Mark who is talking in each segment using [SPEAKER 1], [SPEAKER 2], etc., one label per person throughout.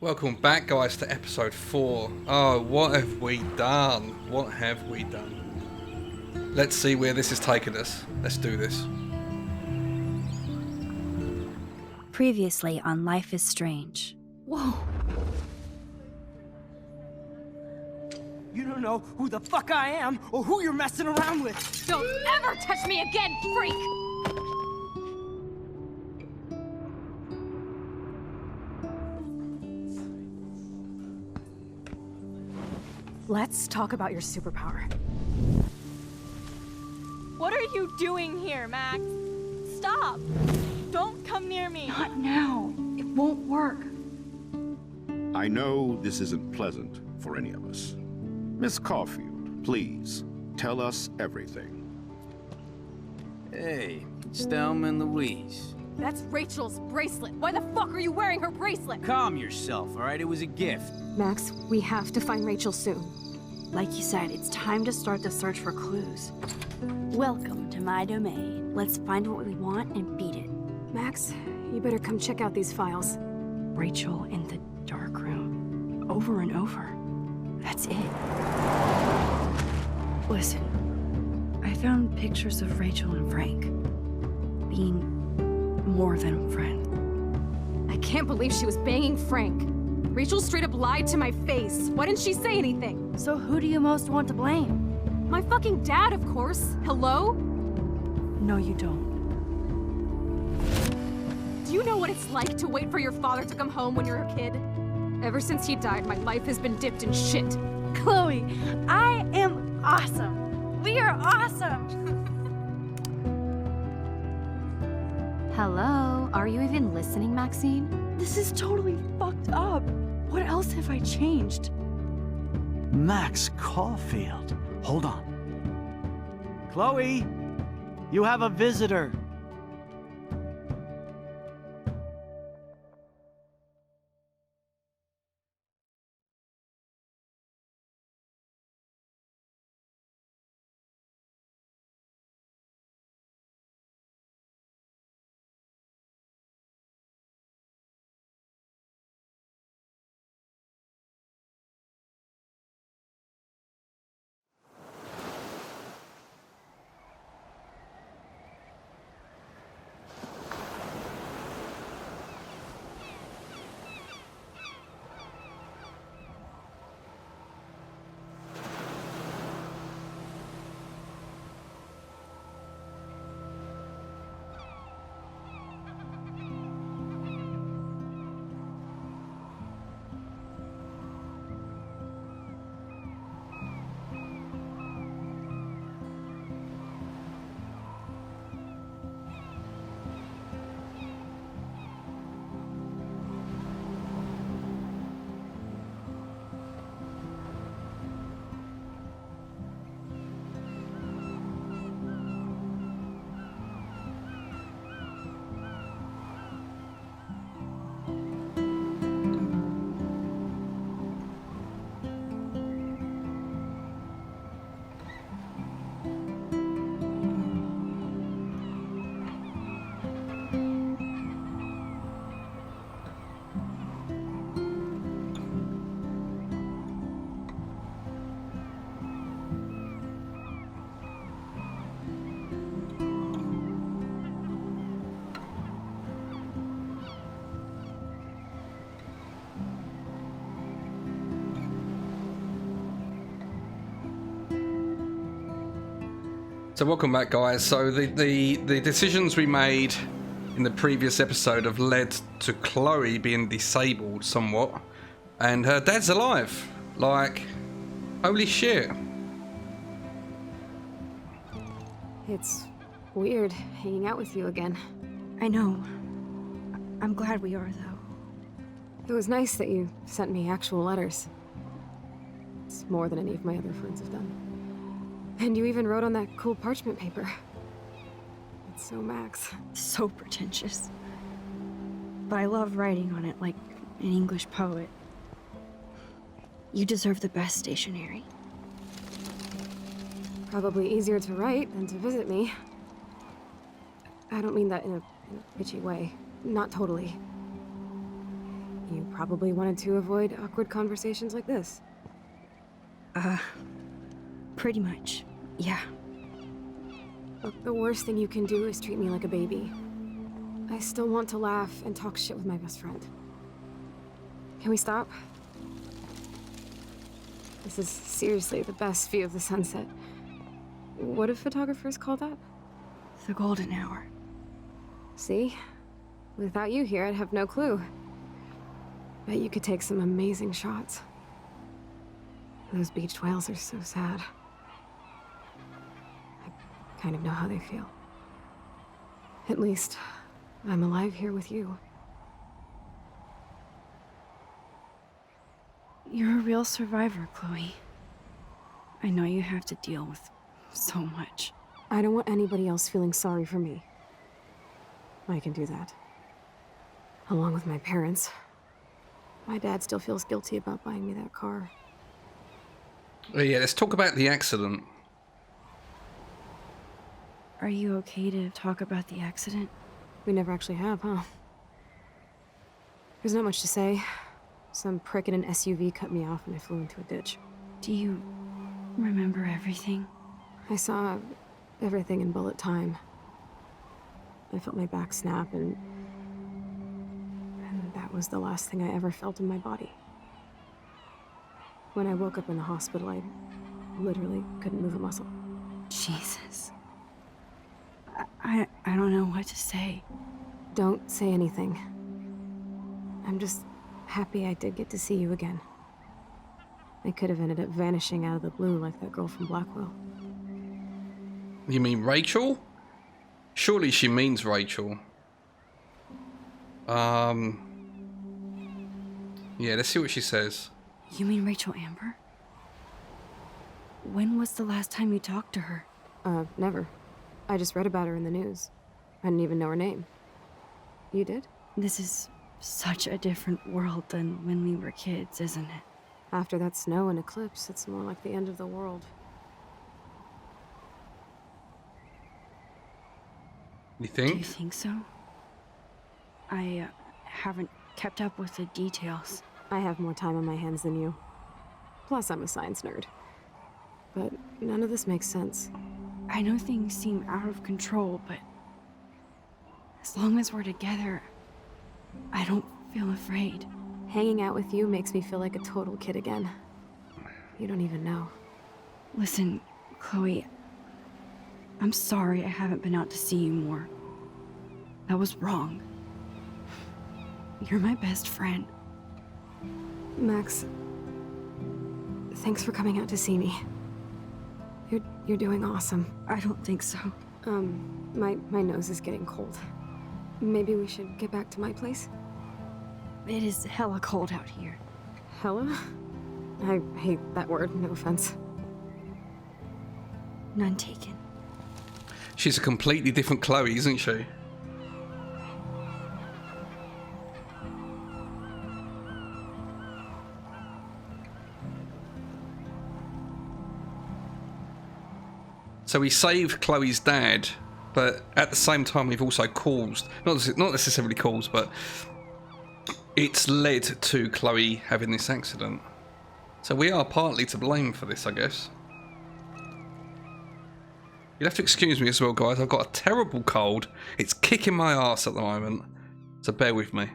[SPEAKER 1] Welcome back, guys, to episode 4. Oh, what have we done? What have we done? Let's see where this has taken us. Let's do this.
[SPEAKER 2] Previously on Life is Strange.
[SPEAKER 3] Whoa. You don't know who the fuck I am or who you're messing around with.
[SPEAKER 4] Don't ever touch me again, freak!
[SPEAKER 5] Let's talk about your superpower.
[SPEAKER 4] What are you doing here, Max? Stop! Don't come near me!
[SPEAKER 5] Not now. It won't work.
[SPEAKER 6] I know this isn't pleasant for any of us. Miss Caulfield, please, tell us everything.
[SPEAKER 7] Hey, it's Thelma and Louise.
[SPEAKER 4] That's Rachel's bracelet! Why the fuck are you wearing her bracelet?
[SPEAKER 7] Calm yourself, all right? It was a gift.
[SPEAKER 5] Max, we have to find Rachel soon.
[SPEAKER 2] Like you said, it's time to start the search for clues. Welcome to my domain. Let's find what we want and beat it.
[SPEAKER 5] Max, you better come check out these files.
[SPEAKER 2] Rachel in the dark room. Over and over. That's it. Listen, I found pictures of Rachel and Frank being more than a friend.
[SPEAKER 5] I can't believe she was banging Frank. Rachel straight up lied to my face. Why didn't she say anything?
[SPEAKER 2] So who do you most want to blame?
[SPEAKER 5] My fucking dad, of course. Hello?
[SPEAKER 2] No, you don't.
[SPEAKER 5] Do you know what it's like to wait for your father to come home when you're a kid? Ever since he died, my life has been dipped in shit.
[SPEAKER 2] Chloe, I am awesome. We are awesome.
[SPEAKER 5] Hello? Are you even listening, Maxine?
[SPEAKER 2] This is totally fucked up. What else have I changed?
[SPEAKER 8] Max Caulfield. Hold on. Chloe, you have a visitor.
[SPEAKER 1] So welcome back, guys. So the decisions we made in the previous episode have led to Chloe being disabled somewhat, and her dad's alive. Like, holy shit.
[SPEAKER 5] It's weird hanging out with you again.
[SPEAKER 2] I know. I'm glad we are, though.
[SPEAKER 5] It was nice that you sent me actual letters. It's more than any of my other friends have done. And you even wrote on that cool parchment paper. It's so Max.
[SPEAKER 2] So pretentious. But I love writing on it like an English poet. You deserve the best stationery.
[SPEAKER 5] Probably easier to write than to visit me. I don't mean that in a bitchy way. Not totally. You probably wanted to avoid awkward conversations like this.
[SPEAKER 2] Pretty much. Yeah.
[SPEAKER 5] Look, the worst thing you can do is treat me like a baby. I still want to laugh and talk shit with my best friend. Can we stop? This is seriously the best view of the sunset. What do photographers call that?
[SPEAKER 2] The golden hour.
[SPEAKER 5] See? Without you here, I'd have no clue. Bet you could take some amazing shots. Those beached whales are so sad. I kind of know how they feel. At least, I'm alive here with you.
[SPEAKER 2] You're a real survivor, Chloe. I know you have to deal with so much.
[SPEAKER 5] I don't want anybody else feeling sorry for me. I can do that. Along with my parents. My dad still feels guilty about buying me that car.
[SPEAKER 1] Oh, yeah, let's talk about the accident.
[SPEAKER 2] Are you okay to talk about the accident?
[SPEAKER 5] We never actually have, huh? There's not much to say. Some prick in an SUV cut me off and I flew into a ditch.
[SPEAKER 2] Do you remember everything?
[SPEAKER 5] I saw everything in bullet time. I felt my back snap and that was the last thing I ever felt in my body. When I woke up in the hospital, I literally couldn't move a muscle.
[SPEAKER 2] Jesus. I don't know what to say.
[SPEAKER 5] Don't say anything. I'm just happy I did get to see you again. I could have ended up vanishing out of the blue like that girl from Blackwell.
[SPEAKER 1] You mean Rachel? Surely she means Rachel. Yeah, let's see what she says.
[SPEAKER 2] You mean Rachel Amber? When was the last time you talked to her?
[SPEAKER 5] Never. I just read about her in the news. I didn't even know her name. You did?
[SPEAKER 2] This is such a different world than when we were kids, isn't it?
[SPEAKER 5] After that snow and eclipse, it's more like the end of the world.
[SPEAKER 1] You
[SPEAKER 2] Do you
[SPEAKER 1] think?
[SPEAKER 2] think so? I haven't kept up with the details.
[SPEAKER 5] I have more time on my hands than you. Plus, I'm a science nerd. But none of this makes sense.
[SPEAKER 2] I know things seem out of control, but as long as we're together, I don't feel afraid.
[SPEAKER 5] Hanging out with you makes me feel like a total kid again. You don't even know.
[SPEAKER 2] Listen, Chloe, I'm sorry I haven't been out to see you more. That was wrong. You're my best friend.
[SPEAKER 5] Max, thanks for coming out to see me. You're doing awesome.
[SPEAKER 2] I don't think so.
[SPEAKER 5] My nose is getting cold. Maybe we should get back to my place?
[SPEAKER 2] It is hella cold out here.
[SPEAKER 5] Hella? I hate that word, no offense.
[SPEAKER 2] None taken.
[SPEAKER 1] She's a completely different Chloe, isn't she? So we saved Chloe's dad, but at the same time we've also caused, not necessarily caused, but it's led to Chloe having this accident. So we are partly to blame for this, I guess. You'll have to excuse me as well, guys. I've got a terrible cold. It's kicking my ass at the moment, so bear with me.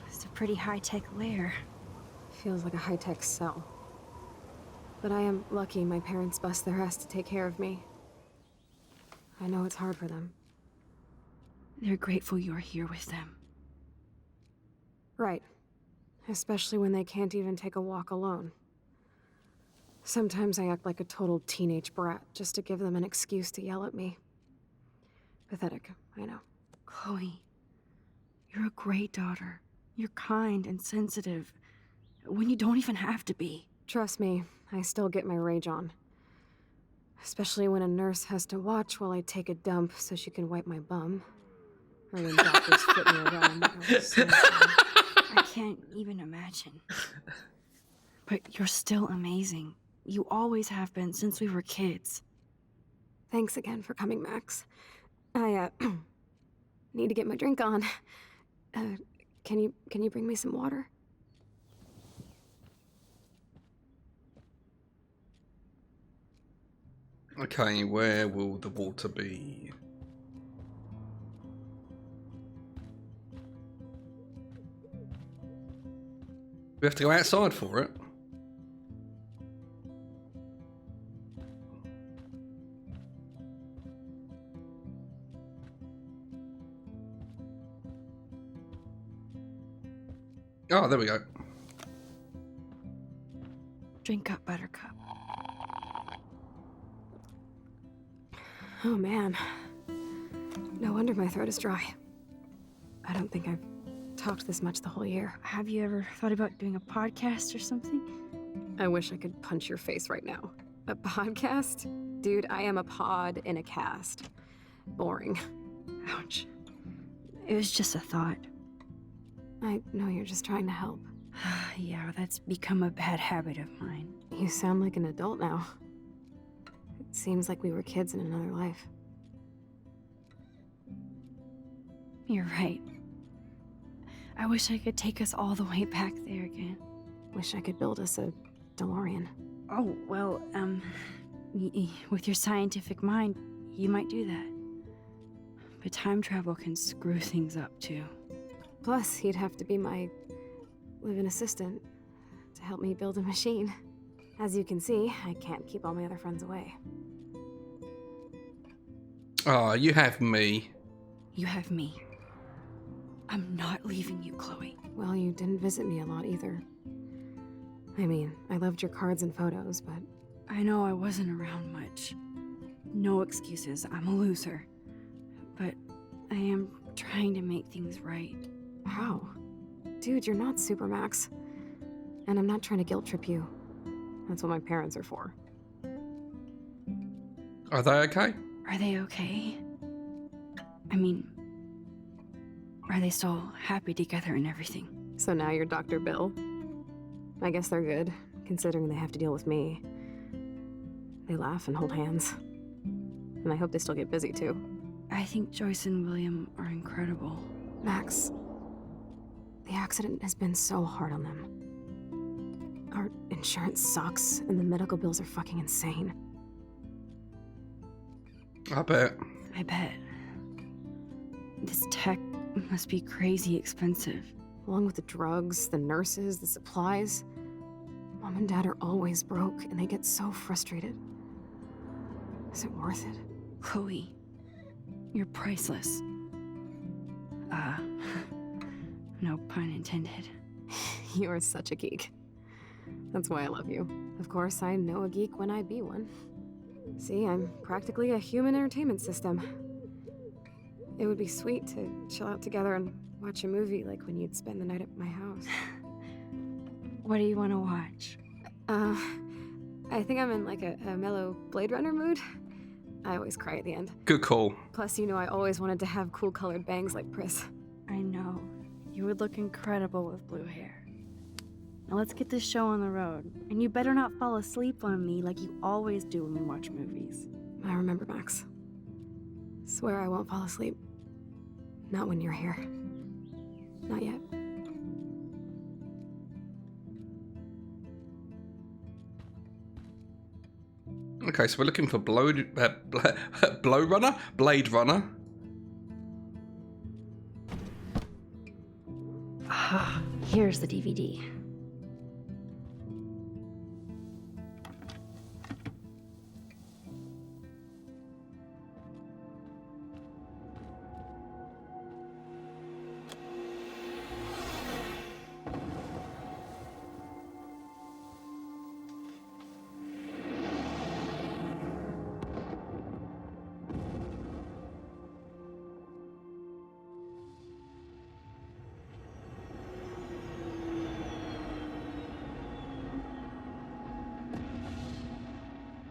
[SPEAKER 2] It's a pretty high-tech lair.
[SPEAKER 5] Feels like a high-tech cell. But I am lucky my parents bust their ass to take care of me. I know it's hard for them.
[SPEAKER 2] They're grateful you're here with them.
[SPEAKER 5] Right. Especially when they can't even take a walk alone. Sometimes I act like a total teenage brat just to give them an excuse to yell at me. Pathetic, I know.
[SPEAKER 2] Chloe, you're a great daughter. You're kind and sensitive when you don't even have to be.
[SPEAKER 5] Trust me, I still get my rage on. Especially when a nurse has to watch while I take a dump so she can wipe my bum. Or when doctors flip me around. I was so sad.
[SPEAKER 2] I can't even imagine. But you're still amazing. You always have been since we were kids.
[SPEAKER 5] Thanks again for coming, Max. I, need to get my drink on. Can you bring me some water?
[SPEAKER 1] Okay, where will the water be? We have to go outside for it. Oh, there we go.
[SPEAKER 2] Drink up, Buttercup.
[SPEAKER 5] Oh man. No wonder my throat is dry. I don't think I've talked this much the whole year.
[SPEAKER 2] Have you ever thought about doing a podcast or something?
[SPEAKER 5] I wish I could punch your face right now. A podcast? Dude, I am a pod in a cast. Boring.
[SPEAKER 2] Ouch. It was just a thought.
[SPEAKER 5] I know you're just trying to help.
[SPEAKER 2] Yeah, that's become a bad habit of mine.
[SPEAKER 5] You sound like an adult now. It seems like we were kids in another life.
[SPEAKER 2] You're right. I wish I could take us all the way back there again.
[SPEAKER 5] Wish I could build us a DeLorean.
[SPEAKER 2] Oh, well, with your scientific mind, you might do that. But time travel can screw things up, too.
[SPEAKER 5] Plus, he'd have to be my live-in assistant to help me build a machine. As you can see, I can't keep all my other friends away.
[SPEAKER 1] Oh, you have me.
[SPEAKER 2] You have me. I'm not leaving you, Chloe.
[SPEAKER 5] Well, you didn't visit me a lot either. I mean, I loved your cards and photos, but...
[SPEAKER 2] I know I wasn't around much. No excuses, I'm a loser. But I am trying to make things right.
[SPEAKER 5] How? Dude, you're not Supermax. And I'm not trying to guilt trip you. That's what my parents are for.
[SPEAKER 1] Are they okay?
[SPEAKER 2] Are they okay? I mean, are they still happy together and everything?
[SPEAKER 5] So now you're Dr. Bill? I guess they're good, considering they have to deal with me. They laugh and hold hands. And I hope they still get busy, too.
[SPEAKER 2] I think Joyce and William are incredible.
[SPEAKER 5] Max, the accident has been so hard on them. Our insurance sucks, and the medical bills are fucking insane.
[SPEAKER 1] I bet.
[SPEAKER 2] I bet. This tech must be crazy expensive.
[SPEAKER 5] Along with the drugs, the nurses, the supplies. Mom and Dad are always broke, and they get so frustrated. Is it worth it?
[SPEAKER 2] Chloe, you're priceless. No pun intended.
[SPEAKER 5] You are such a geek. That's why I love you. Of course, I know a geek when I be one. See, I'm practically a human entertainment system. It would be sweet to chill out together and watch a movie like when you'd spend the night at my house.
[SPEAKER 2] What do you want to watch?
[SPEAKER 5] I think I'm in like a mellow Blade Runner mood. I always cry at the end.
[SPEAKER 1] Good call.
[SPEAKER 5] Plus, you know I always wanted to have cool colored bangs like Pris.
[SPEAKER 2] I know. You would look incredible with blue hair. Now let's get this show on the road. And you better not fall asleep on me like you always do when we watch movies.
[SPEAKER 5] I remember, Max. Swear I won't fall asleep. Not when you're here. Not yet.
[SPEAKER 1] Okay, so we're looking for Blade Runner.
[SPEAKER 2] Ah, here's the DVD.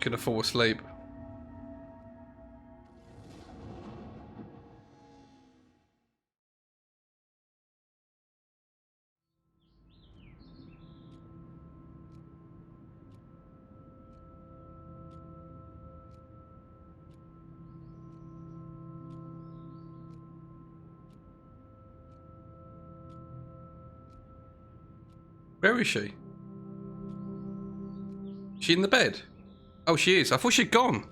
[SPEAKER 1] Gonna fall asleep. Where is she? She in the bed? Oh, she is. I thought she'd gone.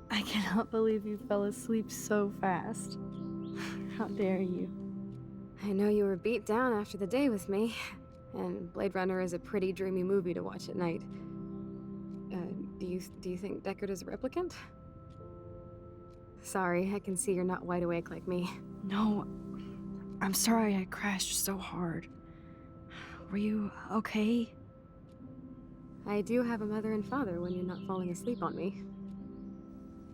[SPEAKER 2] I cannot believe you fell asleep so fast. How dare you?
[SPEAKER 5] I know you were beat down after the day with me, and Blade Runner is a pretty dreamy movie to watch at night. Do you think Deckard is a replicant? Sorry, I can see you're not wide awake like me.
[SPEAKER 2] No, I'm sorry I crashed so hard. Were you okay?
[SPEAKER 5] I do have a mother and father when you're not falling asleep on me.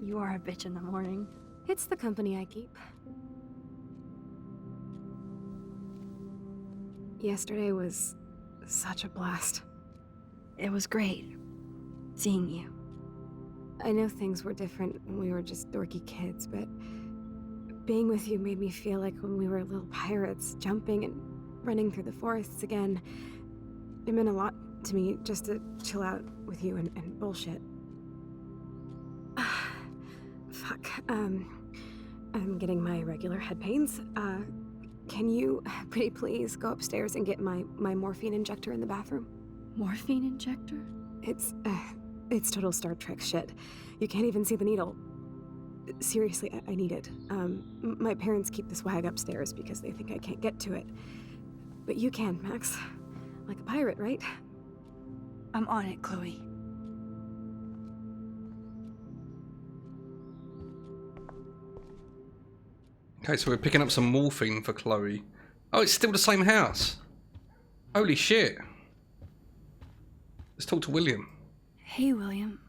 [SPEAKER 2] You are a bitch in the morning.
[SPEAKER 5] It's the company I keep. Yesterday was such a blast.
[SPEAKER 2] It was great seeing you.
[SPEAKER 5] I know things were different when we were just dorky kids, but being with you made me feel like when we were little pirates, jumping and running through the forests again. It meant a lot to me just to chill out with you and bullshit. Fuck. I'm getting my regular head pains. Can you, pretty please, go upstairs and get my morphine injector in the bathroom?
[SPEAKER 2] Morphine injector?
[SPEAKER 5] It's total Star Trek shit. You can't even see the needle. Seriously, I need it. My parents keep the swag upstairs because they think I can't get to it. But you can, Max. Like a pirate, right?
[SPEAKER 2] I'm on it, Chloe.
[SPEAKER 1] Okay, so we're picking up some morphine for Chloe. Oh, it's still the same house. Holy shit. Let's talk to William.
[SPEAKER 2] Hey, William.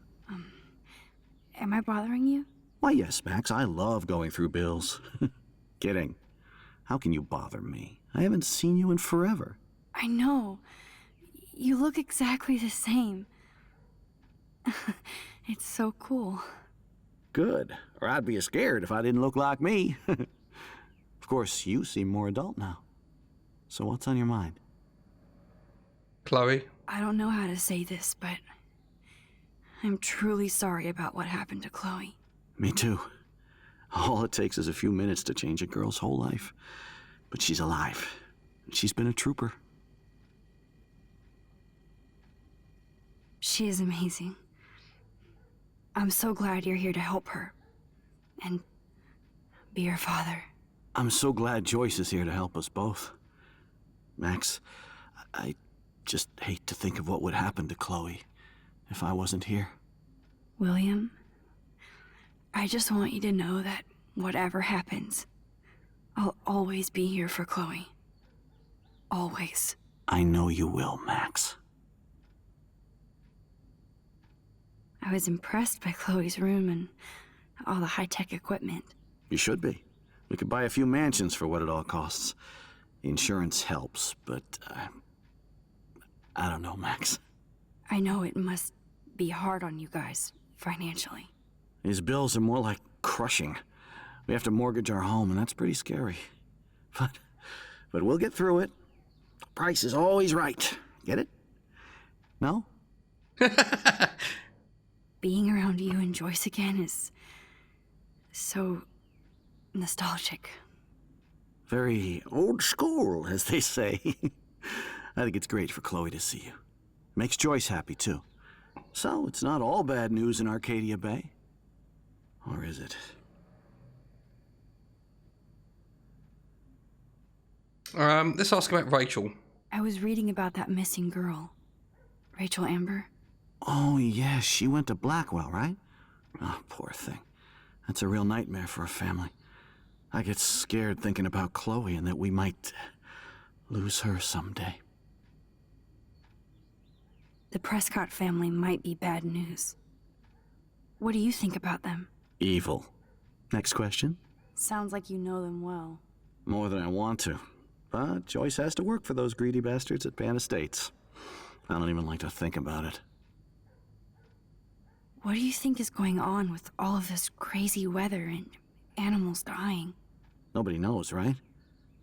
[SPEAKER 2] Am I bothering you?
[SPEAKER 8] Why, yes, Max. I love going through bills. Kidding. How can you bother me? I haven't seen you in forever.
[SPEAKER 2] I know. You look exactly the same. It's so cool.
[SPEAKER 8] Good. Or I'd be scared if I didn't look like me. Of course, you seem more adult now. So what's on your mind?
[SPEAKER 1] Chloe?
[SPEAKER 2] I don't know how to say this, but I'm truly sorry about what happened to Chloe.
[SPEAKER 8] Me too. All it takes is a few minutes to change a girl's whole life. But she's alive. And she's been a trooper.
[SPEAKER 2] She is amazing. I'm so glad you're here to help her. And be her father.
[SPEAKER 8] I'm so glad Joyce is here to help us both. Max, I just hate to think of what would happen to Chloe if I wasn't here.
[SPEAKER 2] William, I just want you to know that whatever happens, I'll always be here for Chloe. Always.
[SPEAKER 8] I know you will, Max.
[SPEAKER 2] I was impressed by Chloe's room and all the high-tech equipment.
[SPEAKER 8] You should be. We could buy a few mansions for what it all costs. Insurance helps, but I don't know, Max.
[SPEAKER 2] I know it must be hard on you guys, financially.
[SPEAKER 8] These bills are more like crushing. We have to mortgage our home, and that's pretty scary. But we'll get through it. The price is always right. Get it? No?
[SPEAKER 2] Being around you and Joyce again is so nostalgic.
[SPEAKER 8] Very old school, as they say. I think it's great for Chloe to see you. Makes Joyce happy, too. So, it's not all bad news in Arcadia Bay. Or is it?
[SPEAKER 1] Let's ask about Rachel.
[SPEAKER 2] I was reading about that missing girl, Rachel Amber.
[SPEAKER 8] Oh, yeah, she went to Blackwell, right? Oh, poor thing. That's a real nightmare for a family. I get scared thinking about Chloe and that we might lose her someday.
[SPEAKER 2] The Prescott family might be bad news. What do you think about them?
[SPEAKER 8] Evil. Next question?
[SPEAKER 2] Sounds like you know them well.
[SPEAKER 8] More than I want to. But Joyce has to work for those greedy bastards at Pan Estates. I don't even like to think about it.
[SPEAKER 2] What do you think is going on with all of this crazy weather and animals dying?
[SPEAKER 8] Nobody knows, right?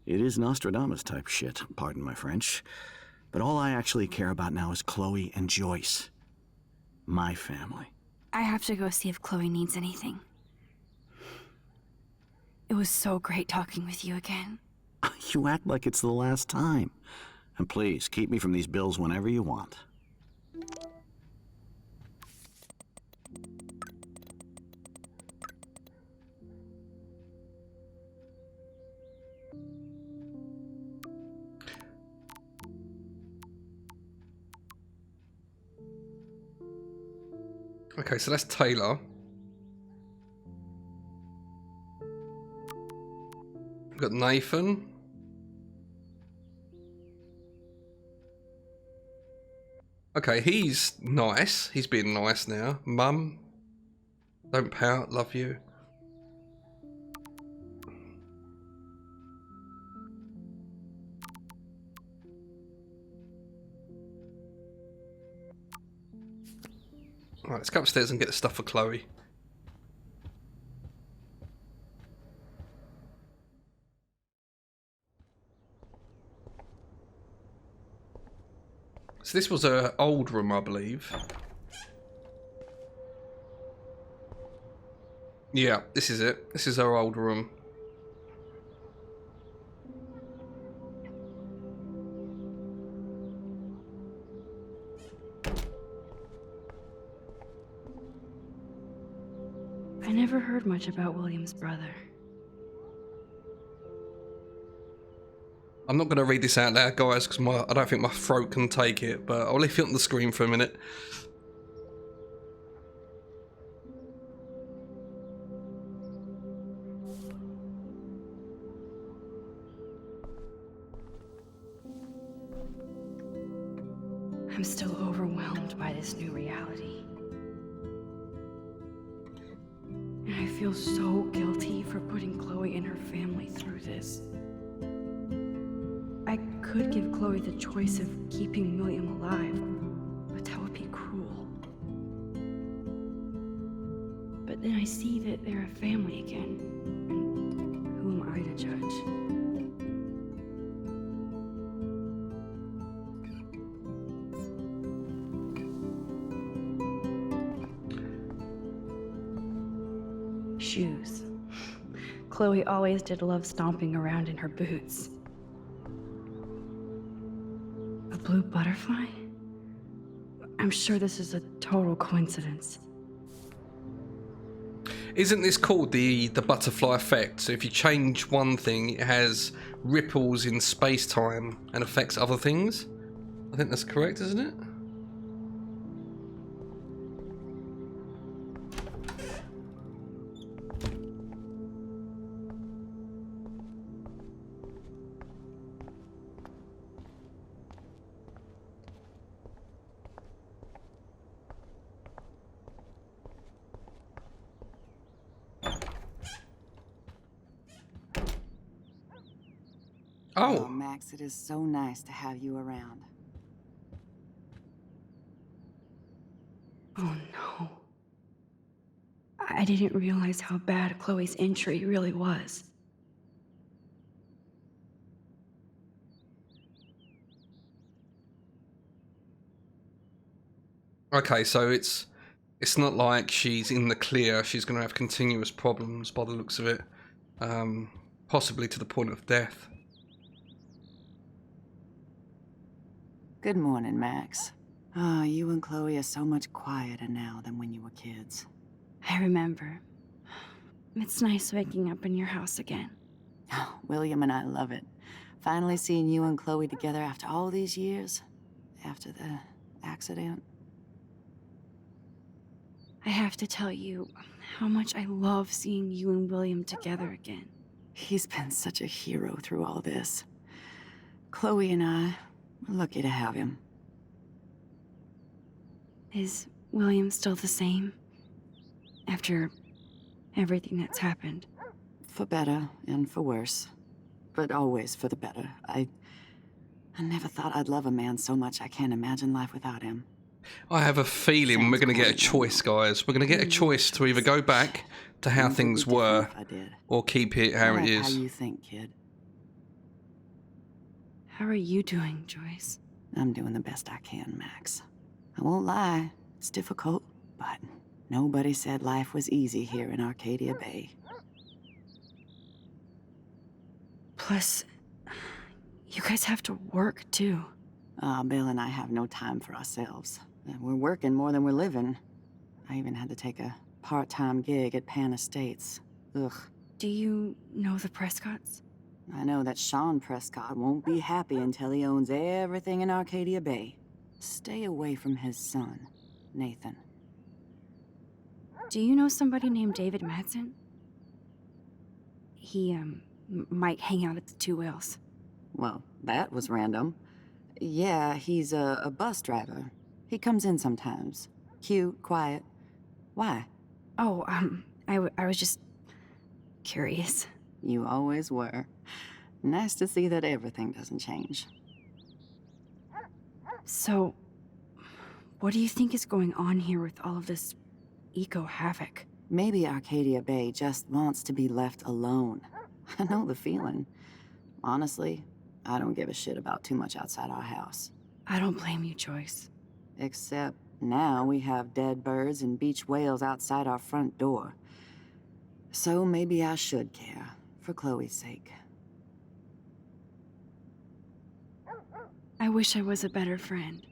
[SPEAKER 8] It is Nostradamus type shit, pardon my French. But all I actually care about now is Chloe and Joyce. My family.
[SPEAKER 2] I have to go see if Chloe needs anything. It was so great talking with you again.
[SPEAKER 8] You act like it's the last time. And please, keep me from these bills whenever you want.
[SPEAKER 1] Okay, so that's Taylor. We've got Nathan. Okay, he's nice. He's being nice now. Mum, don't pout, love you. Alright, let's go upstairs and get the stuff for Chloe. So this was her old room, I believe. Yeah, this is it. This is her old room.
[SPEAKER 2] I never heard much about William's brother.
[SPEAKER 1] I'm not going to read this out loud, guys, because I don't think my throat can take it, but I'll leave it on the screen for a minute.
[SPEAKER 2] I'm still overwhelmed by this new reality. And I feel so guilty for putting Chloe and her family through this. I could give Chloe the choice of keeping William alive, but that would be cruel. But then I see that they're a family again, and who am I to judge? Shoes. Chloe always did love stomping around in her boots. A blue butterfly? I'm sure this is a total coincidence.
[SPEAKER 1] Isn't this called the butterfly effect? So if you change one thing, it has ripples in space-time and affects other things? I think that's correct, isn't it?
[SPEAKER 9] Oh, Max, it is so nice to have you around.
[SPEAKER 2] Oh no. I didn't realize how bad Chloe's injury really was.
[SPEAKER 1] Okay, so it's not like she's in the clear. She's going to have continuous problems by the looks of it. Possibly to the point of death.
[SPEAKER 9] Good morning, Max. Oh, you and Chloe are so much quieter now than when you were kids.
[SPEAKER 2] I remember. It's nice waking up in your house again.
[SPEAKER 9] Oh, William and I love it. Finally seeing you and Chloe together after all these years. After the accident.
[SPEAKER 2] I have to tell you how much I love seeing you and William together again.
[SPEAKER 9] He's been such a hero through all this. Chloe and I, we're lucky to have him.
[SPEAKER 2] Is William still the same? After everything that's happened?
[SPEAKER 9] For better and for worse. But always for the better. I never thought I'd love a man so much I can't imagine life without him.
[SPEAKER 1] I have a feeling we're going to get a choice, guys. We're going to get a choice to either go back to how things were or keep it how it is.
[SPEAKER 9] How you think, kid.
[SPEAKER 2] How are you doing, Joyce?
[SPEAKER 9] I'm doing the best I can, Max. I won't lie, it's difficult, but nobody said life was easy here in Arcadia Bay.
[SPEAKER 2] Plus, you guys have to work, too.
[SPEAKER 9] Bill and I have no time for ourselves. We're working more than we're living. I even had to take a part-time gig at Pan Estates. Ugh.
[SPEAKER 2] Do you know the Prescotts?
[SPEAKER 9] I know that Sean Prescott won't be happy until he owns everything in Arcadia Bay. Stay away from his son, Nathan.
[SPEAKER 2] Do you know somebody named David Madsen? He, might hang out at the Two Whales.
[SPEAKER 9] Well, that was random. Yeah, he's a bus driver. He comes in sometimes. Cute, quiet. Why?
[SPEAKER 2] Oh, I was just curious.
[SPEAKER 9] You always were. Nice to see that everything doesn't change.
[SPEAKER 2] So, what do you think is going on here with all of this eco-havoc?
[SPEAKER 9] Maybe Arcadia Bay just wants to be left alone. I know the feeling. Honestly, I don't give a shit about too much outside our house.
[SPEAKER 2] I don't blame you, Joyce.
[SPEAKER 9] Except now we have dead birds and beach whales outside our front door. So maybe I should care, for Chloe's sake.
[SPEAKER 2] I wish I was a better friend.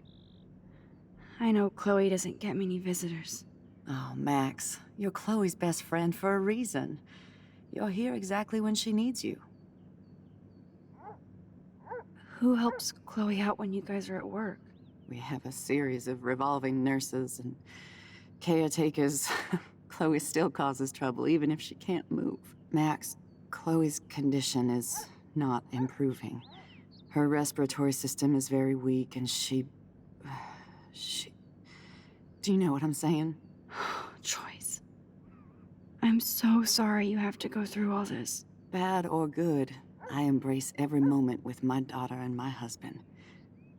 [SPEAKER 2] I know Chloe doesn't get many visitors.
[SPEAKER 9] Oh, Max, you're Chloe's best friend for a reason. You're here exactly when she needs you.
[SPEAKER 2] Who helps Chloe out when you guys are at work?
[SPEAKER 9] We have a series of revolving nurses and caretakers. Chloe still causes trouble, even if she can't move. Max, Chloe's condition is not improving. Her respiratory system is very weak, and she... Do you know what I'm saying?
[SPEAKER 2] Joyce. I'm so sorry you have to go through all this.
[SPEAKER 9] Bad or good, I embrace every moment with my daughter and my husband.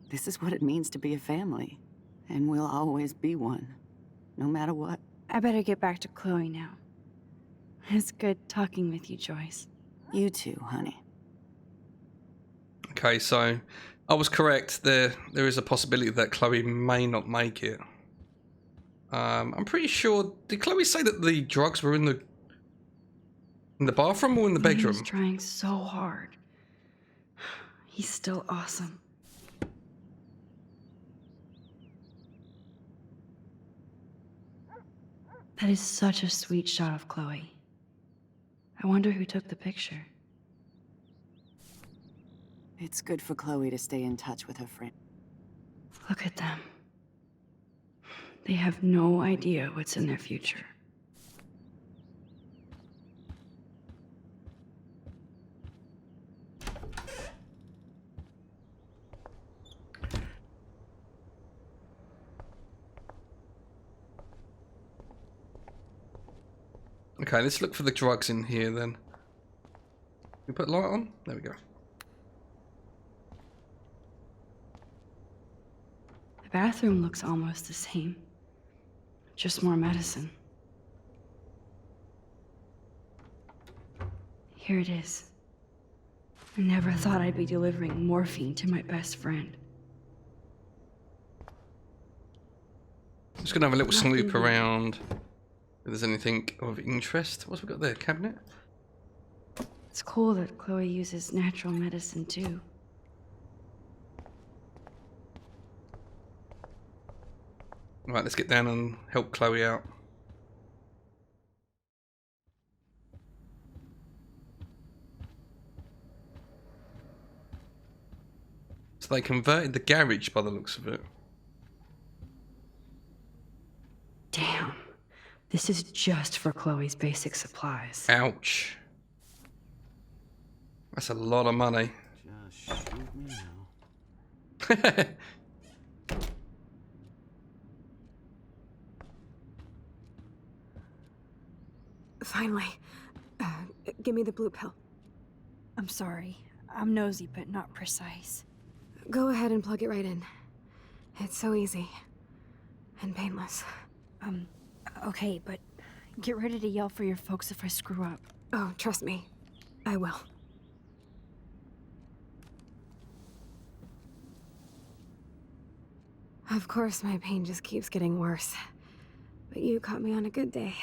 [SPEAKER 9] This is what it means to be a family, and we'll always be one, no matter what.
[SPEAKER 2] I better get back to Chloe now. It's good talking with you, Joyce.
[SPEAKER 9] You too, honey.
[SPEAKER 1] Okay, so I was correct. There is a possibility that Chloe may not make it. I'm pretty sure. Did Chloe say that the drugs were in the bathroom or in the bedroom?
[SPEAKER 2] He's trying so hard. He's still awesome. That is such a sweet shot of Chloe. I wonder who took the picture.
[SPEAKER 9] It's good for Chloe to stay in touch with her friend.
[SPEAKER 2] Look at them. They have no idea what's in their future.
[SPEAKER 1] Okay, let's look for the drugs in here then. We put light on? There we go.
[SPEAKER 2] The bathroom looks almost the same. Just more medicine. Here it is. I never thought I'd be delivering morphine to my best friend.
[SPEAKER 1] Just gonna have a little
[SPEAKER 2] Nothing
[SPEAKER 1] snoop
[SPEAKER 2] here.
[SPEAKER 1] around if there's anything of interest. What's we got there? Cabinet?
[SPEAKER 2] It's cool that Chloe uses natural medicine too.
[SPEAKER 1] Right, let's get down and help Chloe out. So they converted the garage by the looks of it.
[SPEAKER 2] Damn. This is just for Chloe's basic supplies.
[SPEAKER 1] Ouch. That's a lot of money.
[SPEAKER 8] Just shoot me now.
[SPEAKER 5] Finally. Give me the blue pill.
[SPEAKER 2] I'm sorry. I'm nosy, but not precise.
[SPEAKER 5] Go ahead and plug it right in. It's so easy. And painless.
[SPEAKER 2] Okay, but get ready to yell for your folks if I screw up.
[SPEAKER 5] Oh, trust me. I will. Of course, my pain just keeps getting worse. But you caught me on a good day.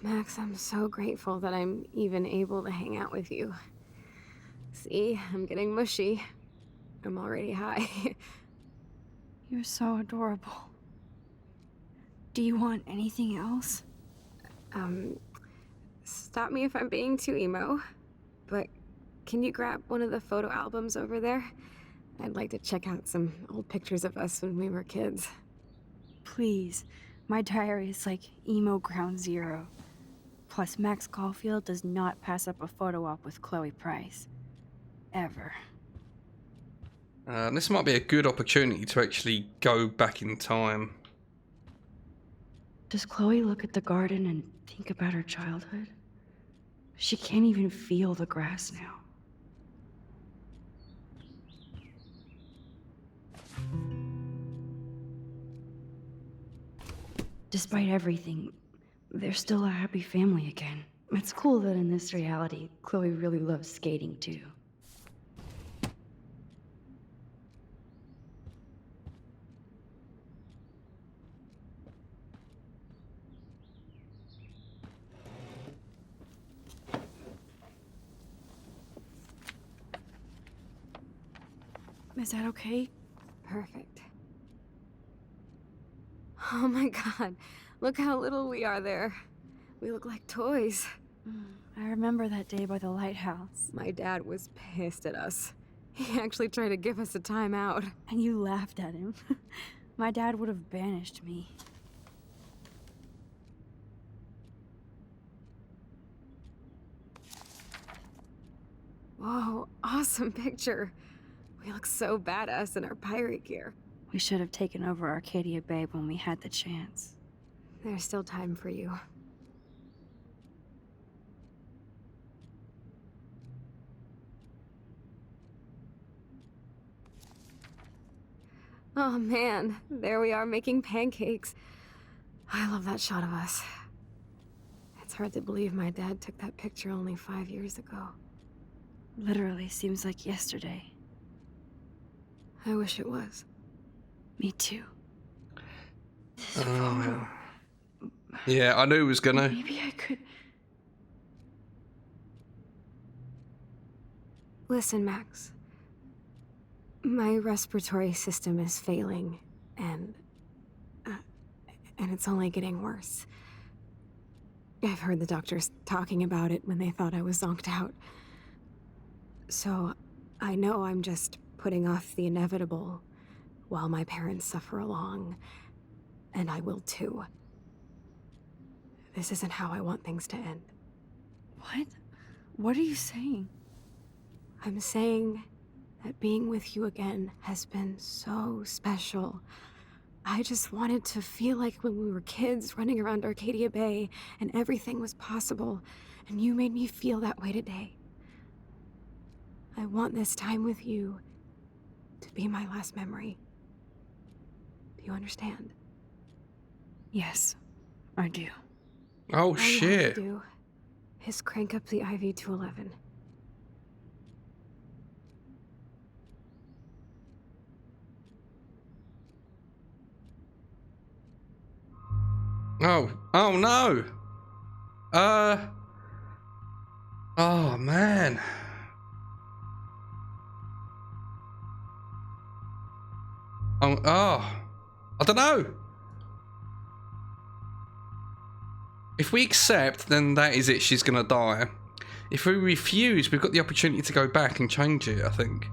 [SPEAKER 5] Max, I'm so grateful that I'm even able to hang out with you. See, I'm getting mushy. I'm already high.
[SPEAKER 2] You're so adorable. Do you want anything else?
[SPEAKER 5] Stop me if I'm being too emo, but can you grab one of the photo albums over there? I'd like to check out some old pictures of us when we were kids.
[SPEAKER 2] Please. My diary is like emo ground zero. Plus, Max Caulfield does not pass up a photo op with Chloe Price. Ever.
[SPEAKER 1] This might be a good opportunity to actually go back in time.
[SPEAKER 2] Does Chloe look at the garden and think about her childhood? She can't even feel the grass now. Despite everything, they're still a happy family again. It's cool that in this reality, Chloe really loves skating too. Is that okay?
[SPEAKER 5] Perfect. Oh my god, look how little we are there. We look like toys.
[SPEAKER 2] I remember that day by the lighthouse.
[SPEAKER 5] My dad was pissed at us. He actually tried to give us a timeout.
[SPEAKER 2] And you laughed at him. My dad would have banished me.
[SPEAKER 5] Whoa, awesome picture. We look so badass in our pirate gear.
[SPEAKER 2] We should have taken over Arcadia Bay when we had the chance.
[SPEAKER 5] There's still time for you. Oh man, there we are making pancakes. I love that shot of us. It's hard to believe my dad took that picture only 5 years ago.
[SPEAKER 2] Literally seems like yesterday.
[SPEAKER 5] I wish it was.
[SPEAKER 2] Me too. This
[SPEAKER 1] Oh,
[SPEAKER 2] photo.
[SPEAKER 1] yeah, I knew it was gonna.
[SPEAKER 2] Maybe I could...
[SPEAKER 5] Listen, Max. My respiratory system is failing, and it's only getting worse. I've heard the doctors talking about it when they thought I was zonked out. So, I know I'm just putting off the inevitable while my parents suffer along, and I will too. This isn't how I want things to end.
[SPEAKER 2] What? What are you saying?
[SPEAKER 5] I'm saying that being with you again has been so special. I just wanted to feel like when we were kids running around Arcadia Bay and everything was possible, and you made me feel that way today. I want this time with you to be my last memory. Do you understand?
[SPEAKER 2] Yes, I do.
[SPEAKER 1] Oh
[SPEAKER 5] All you have
[SPEAKER 1] shit.
[SPEAKER 5] to do is crank up the IV to 11.
[SPEAKER 1] Oh no. Oh man. I don't know. If we accept, then that is it. She's gonna die. If we refuse, we've got the opportunity to go back and change it, I think.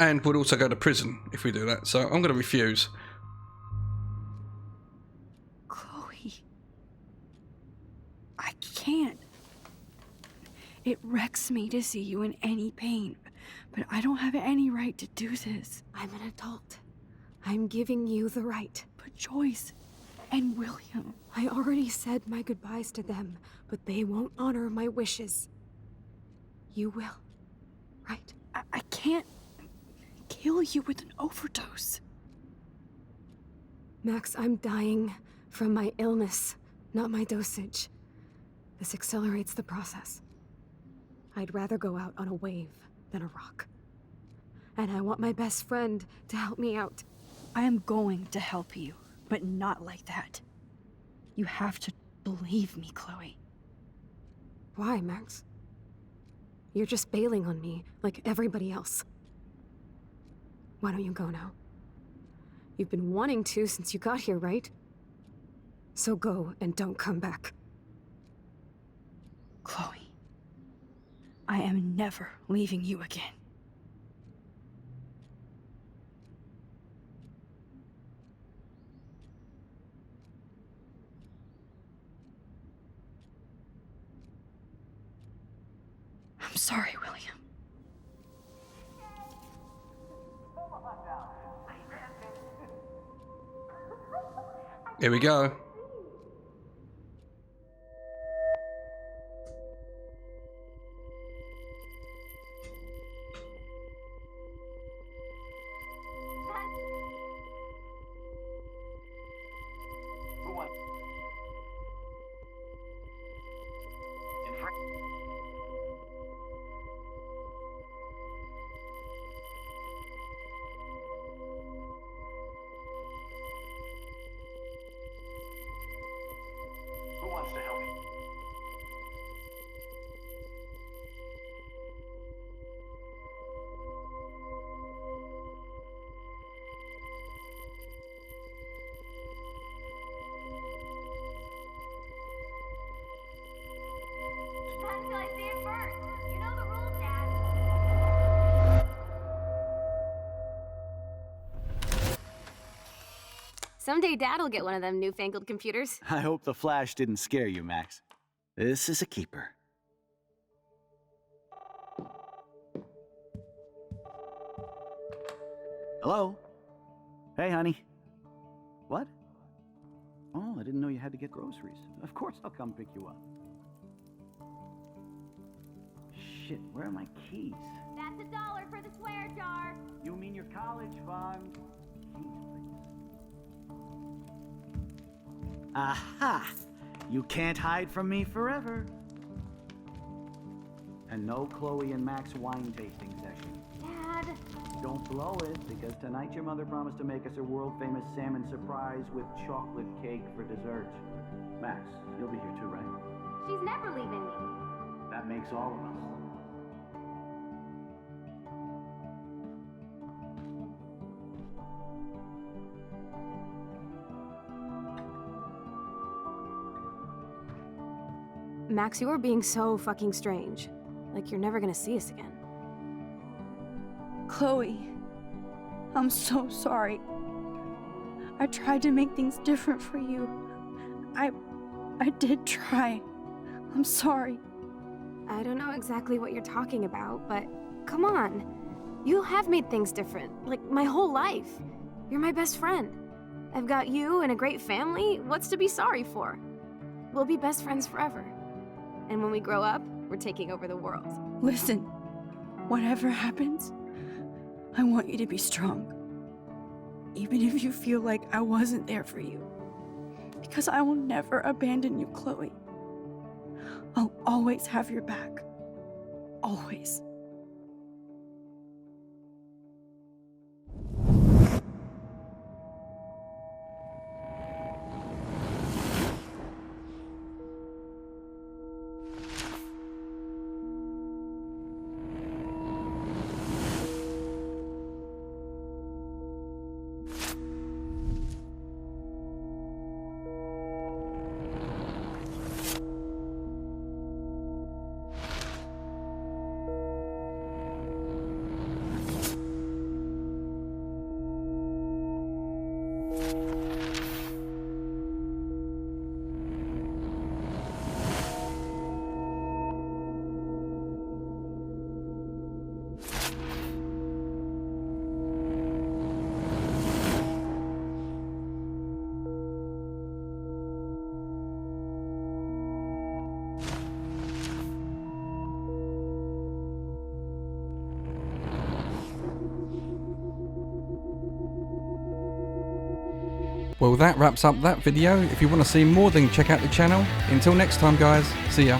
[SPEAKER 1] And we'll also go to prison if we do that. So I'm gonna refuse.
[SPEAKER 2] Chloe. I can't. It wrecks me to see you in any pain, but I don't have any right to do this.
[SPEAKER 5] I'm an adult. I'm giving you the right.
[SPEAKER 2] But Joyce and William...
[SPEAKER 5] I already said my goodbyes to them, but they won't honor my wishes. You will, right?
[SPEAKER 2] I can't kill you with an overdose.
[SPEAKER 5] Max, I'm dying from my illness, not my dosage. This accelerates the process. I'd rather go out on a wave than a rock. And I want my best friend to help me out.
[SPEAKER 2] I am going to help you, but not like that. You have to believe me, Chloe.
[SPEAKER 5] Why, Max? You're just bailing on me like everybody else. Why don't you go now? You've been wanting to since you got here, right? So go and don't come back.
[SPEAKER 2] Chloe, I am never leaving you again. I'm sorry, William.
[SPEAKER 1] Here we go.
[SPEAKER 8] Who wants to help me?
[SPEAKER 10] Not until I see it first. You know the rules, Dad.
[SPEAKER 5] Someday Dad'll get one of them newfangled computers.
[SPEAKER 8] I hope the flash didn't scare you, Max. This is a keeper. Hello? Hey, honey. What? Oh, I didn't know you had to get groceries. Of course I'll come pick you up. Shit, where are my keys?
[SPEAKER 10] That's $1 for the swear jar.
[SPEAKER 8] You mean your college fund? Keys, please. Aha! You can't hide from me forever. And no Chloe and Max wine tasting session.
[SPEAKER 10] Dad.
[SPEAKER 8] Don't blow it, because tonight your mother promised to make us a world-famous salmon surprise with chocolate cake for dessert. Max, you'll be here too, right?
[SPEAKER 10] She's never leaving me.
[SPEAKER 8] That makes all of us.
[SPEAKER 5] Max, you are being so fucking strange. Like you're never gonna see us again.
[SPEAKER 2] Chloe, I'm so sorry. I tried to make things different for you. I did try. I'm sorry.
[SPEAKER 5] I don't know exactly what you're talking about, but come on. You have made things different, like my whole life. You're my best friend. I've got you and a great family. What's to be sorry for? We'll be best friends forever. And when we grow up, we're taking over the world.
[SPEAKER 2] Listen, whatever happens, I want you to be strong. Even if you feel like I wasn't there for you. Because I will never abandon you, Chloe. I'll always have your back. Always.
[SPEAKER 1] Well, that wraps up that video. If you want to see more, then check out the channel. Until next time, guys. See ya.